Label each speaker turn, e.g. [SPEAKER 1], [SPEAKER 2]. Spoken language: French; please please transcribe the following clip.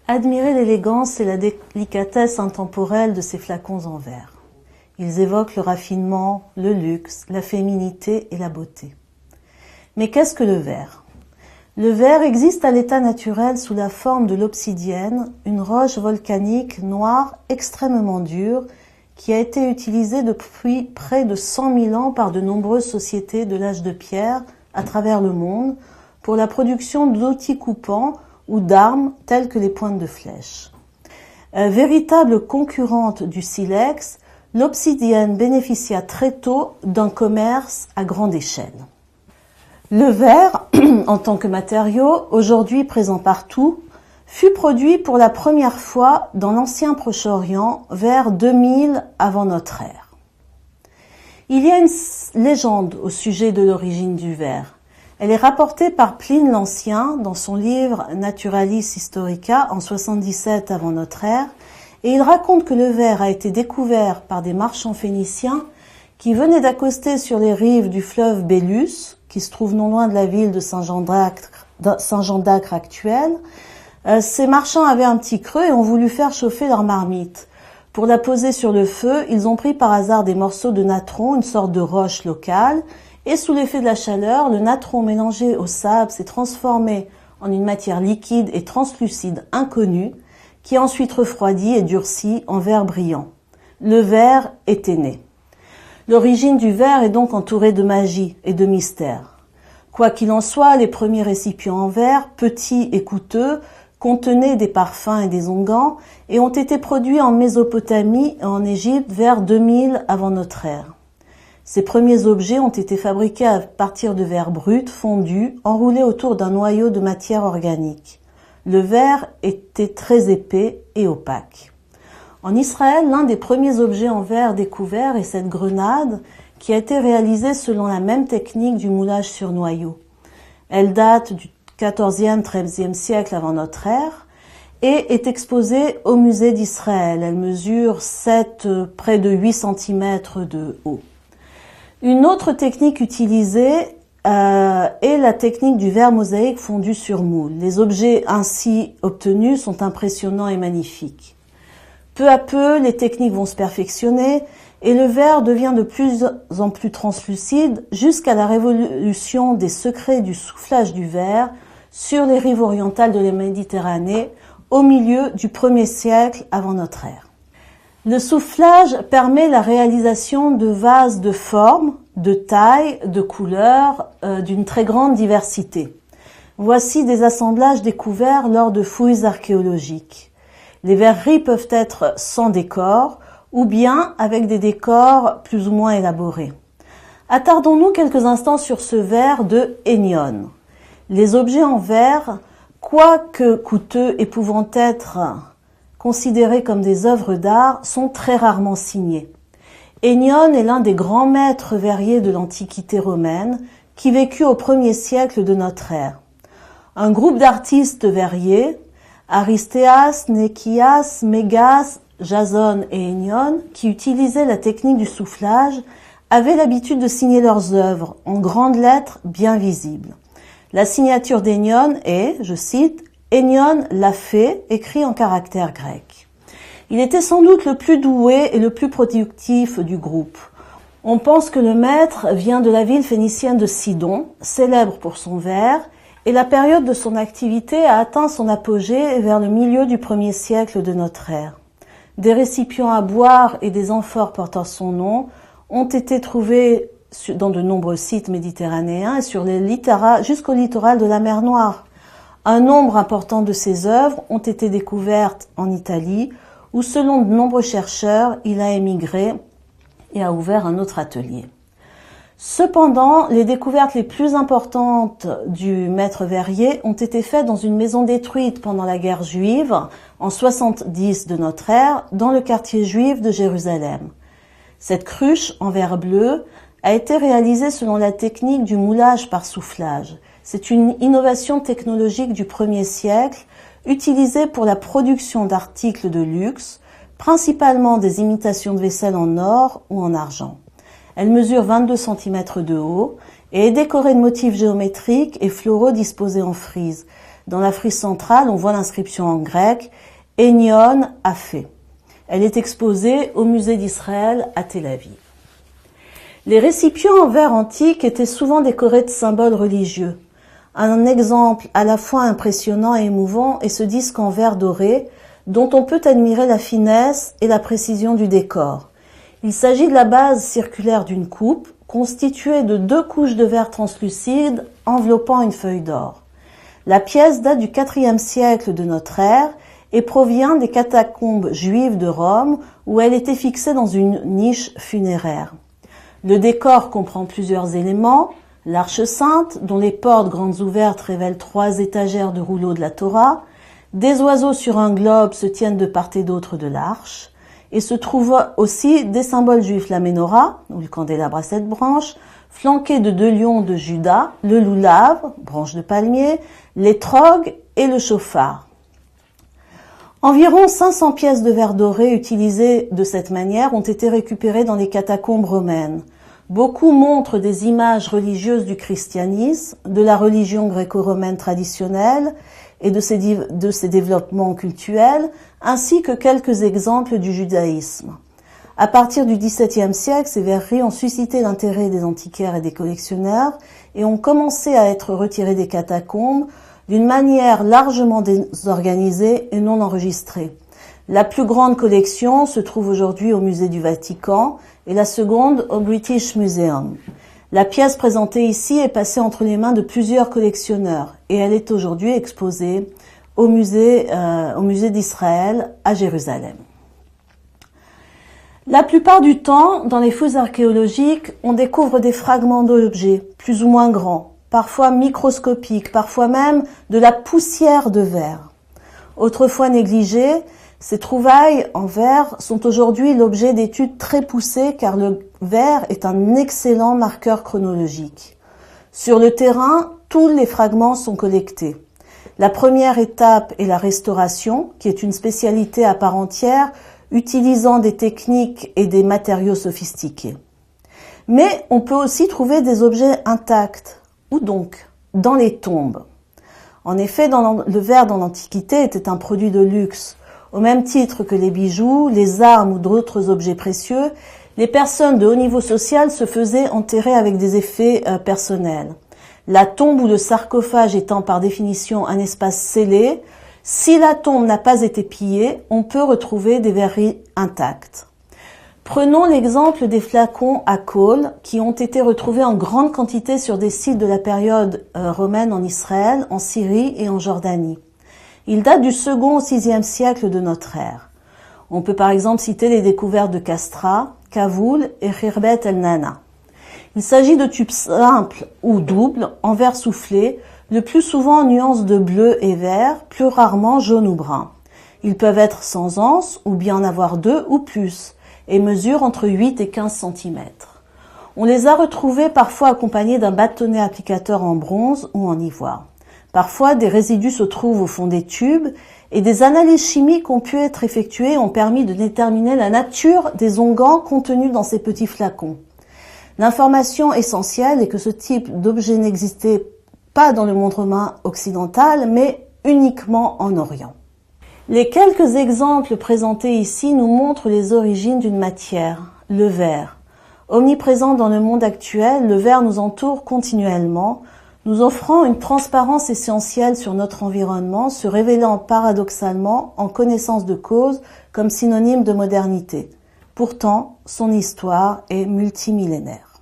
[SPEAKER 1] Admirez l'élégance et la délicatesse intemporelle de ces flacons en verre. Ils évoquent le raffinement, le luxe, la féminité et la beauté. Mais qu'est-ce que le verre ? Le verre existe à l'état naturel sous la forme de l'obsidienne, une roche volcanique noire extrêmement dure qui a été utilisée depuis près de 100 000 ans par de nombreuses sociétés de l'âge de pierre à travers le monde pour la production d'outils coupants ou d'armes telles que les pointes de flèches. Véritable concurrente du silex, l'obsidienne bénéficia très tôt d'un commerce à grande échelle. Le verre, en tant que matériau, aujourd'hui présent partout, fut produit pour la première fois dans l'ancien Proche-Orient vers 2000 avant notre ère. Il y a une légende au sujet de l'origine du verre. Elle est rapportée par Pline l'Ancien dans son livre Naturalis Historica en 77 avant notre ère, et il raconte que le verre a été découvert par des marchands phéniciens qui venaient d'accoster sur les rives du fleuve Bélus, qui se trouve non loin de la ville de Saint-Jean d'Acre actuelle. Ces marchands avaient un petit creux et ont voulu faire chauffer leur marmite. Pour la poser sur le feu, ils ont pris par hasard des morceaux de natron, une sorte de roche locale, et sous l'effet de la chaleur, le natron mélangé au sable s'est transformé en une matière liquide et translucide inconnue, qui a ensuite refroidi et durci en verre brillant. Le verre était né. L'origine du verre est donc entourée de magie et de mystère. Quoi qu'il en soit, les premiers récipients en verre, petits et coûteux, contenaient des parfums et des onguents et ont été produits en Mésopotamie et en Égypte vers 2000 avant notre ère. Ces premiers objets ont été fabriqués à partir de verre brut, fondu, enroulé autour d'un noyau de matière organique. Le verre était très épais et opaque. En Israël, l'un des premiers objets en verre découverts est cette grenade qui a été réalisée selon la même technique du moulage sur noyau. Elle date du XIVe, XIIIe siècle avant notre ère et est exposée au musée d'Israël. Elle mesure près de 8 cm de haut. Une autre technique utilisée est la technique du verre mosaïque fondu sur moule. Les objets ainsi obtenus sont impressionnants et magnifiques. Peu à peu, les techniques vont se perfectionner et le verre devient de plus en plus translucide jusqu'à la révolution des secrets du soufflage du verre sur les rives orientales de la Méditerranée au milieu du 1er siècle avant notre ère. Le soufflage permet la réalisation de vases de formes, de tailles, de couleurs, d'une très grande diversité. Voici des assemblages découverts lors de fouilles archéologiques. Les verreries peuvent être sans décor ou bien avec des décors plus ou moins élaborés. Attardons-nous quelques instants sur ce verre de Hénione. Les objets en verre, quoique coûteux et pouvant être considérés comme des œuvres d'art, sont très rarement signés. Hénione est l'un des grands maîtres verriers de l'Antiquité romaine qui vécut au 1er siècle de notre ère. Un groupe d'artistes verriers, Aristéas, Nékias, Mégas, Jason et Hénione, qui utilisaient la technique du soufflage, avaient l'habitude de signer leurs œuvres en grandes lettres bien visibles. La signature d'Hénione est, je cite, « Hénione l'a fait », écrit en caractères grecs. Il était sans doute le plus doué et le plus productif du groupe. On pense que le maître vient de la ville phénicienne de Sidon, célèbre pour son verre, et la période de son activité a atteint son apogée vers le milieu du 1er siècle de notre ère. Des récipients à boire et des amphores portant son nom ont été trouvés dans de nombreux sites méditerranéens et jusqu'au littoral de la mer Noire. Un nombre important de ces œuvres ont été découvertes en Italie, où selon de nombreux chercheurs, il a émigré et a ouvert un autre atelier. Cependant, les découvertes les plus importantes du maître verrier ont été faites dans une maison détruite pendant la guerre juive, en 70 de notre ère, dans le quartier juif de Jérusalem. Cette cruche en verre bleu a été réalisée selon la technique du moulage par soufflage. C'est une innovation technologique du 1er siècle, utilisée pour la production d'articles de luxe, principalement des imitations de vaisselle en or ou en argent. Elle mesure 22 cm de haut et est décorée de motifs géométriques et floraux disposés en frise. Dans la frise centrale, on voit l'inscription en grec « Aignon Aphé ». Elle est exposée au musée d'Israël à Tel Aviv. Les récipients en verre antique étaient souvent décorés de symboles religieux. Un exemple à la fois impressionnant et émouvant est ce disque en verre doré, dont on peut admirer la finesse et la précision du décor. Il s'agit de la base circulaire d'une coupe, constituée de 2 couches de verre translucide enveloppant une feuille d'or. La pièce date du IVe siècle de notre ère et provient des catacombes juives de Rome où elle était fixée dans une niche funéraire. Le décor comprend plusieurs éléments, l'arche sainte dont les portes grandes ouvertes révèlent 3 étagères de rouleaux de la Torah, des oiseaux sur un globe se tiennent de part et d'autre de l'arche, et se trouvent aussi des symboles juifs, la menorah, ou le candélabre à 7 branches, flanqué de 2 lions de Juda, le loulav, branche de palmier, l'étrog et le chauffard. Environ 500 pièces de verre doré utilisées de cette manière ont été récupérées dans les catacombes romaines. Beaucoup montrent des images religieuses du christianisme, de la religion gréco-romaine traditionnelle et de ses développements cultuels, ainsi que quelques exemples du judaïsme. À partir du XVIIe siècle, ces verreries ont suscité l'intérêt des antiquaires et des collectionneurs et ont commencé à être retirées des catacombes d'une manière largement désorganisée et non enregistrée. La plus grande collection se trouve aujourd'hui au musée du Vatican et la seconde au British Museum. La pièce présentée ici est passée entre les mains de plusieurs collectionneurs et elle est aujourd'hui exposée au musée d'Israël à Jérusalem. La plupart du temps, dans les fouilles archéologiques, on découvre des fragments d'objets, plus ou moins grands, parfois microscopiques, parfois même de la poussière de verre. Autrefois négligées, ces trouvailles en verre sont aujourd'hui l'objet d'études très poussées car le verre est un excellent marqueur chronologique. Sur le terrain, tous les fragments sont collectés. La première étape est la restauration, qui est une spécialité à part entière, utilisant des techniques et des matériaux sophistiqués. Mais on peut aussi trouver des objets intacts. Où donc? Dans les tombes. En effet, le verre dans l'Antiquité était un produit de luxe. Au même titre que les bijoux, les armes ou d'autres objets précieux, les personnes de haut niveau social se faisaient enterrer avec des effets personnels. La tombe ou le sarcophage étant par définition un espace scellé, si la tombe n'a pas été pillée, on peut retrouver des verreries intactes. Prenons l'exemple des flacons à colle qui ont été retrouvés en grande quantité sur des sites de la période romaine en Israël, en Syrie et en Jordanie. Ils datent du 2e au 6e siècle de notre ère. On peut par exemple citer les découvertes de Castra, Kavoul et Khirbet el-Nana. Il s'agit de tubes simples ou doubles en verre soufflé, le plus souvent en nuances de bleu et vert, plus rarement jaune ou brun. Ils peuvent être sans anse ou bien en avoir 2 ou plus et mesurent entre 8 et 15 cm. On les a retrouvés parfois accompagnés d'un bâtonnet applicateur en bronze ou en ivoire. Parfois, des résidus se trouvent au fond des tubes et des analyses chimiques ont pu être effectuées et ont permis de déterminer la nature des onguents contenus dans ces petits flacons. L'information essentielle est que ce type d'objet n'existait pas dans le monde romain occidental, mais uniquement en Orient. Les quelques exemples présentés ici nous montrent les origines d'une matière, le verre. Omniprésent dans le monde actuel, le verre nous entoure continuellement, nous offrant une transparence essentielle sur notre environnement, se révélant paradoxalement en connaissance de cause comme synonyme de modernité. Pourtant, son histoire est multimillénaire.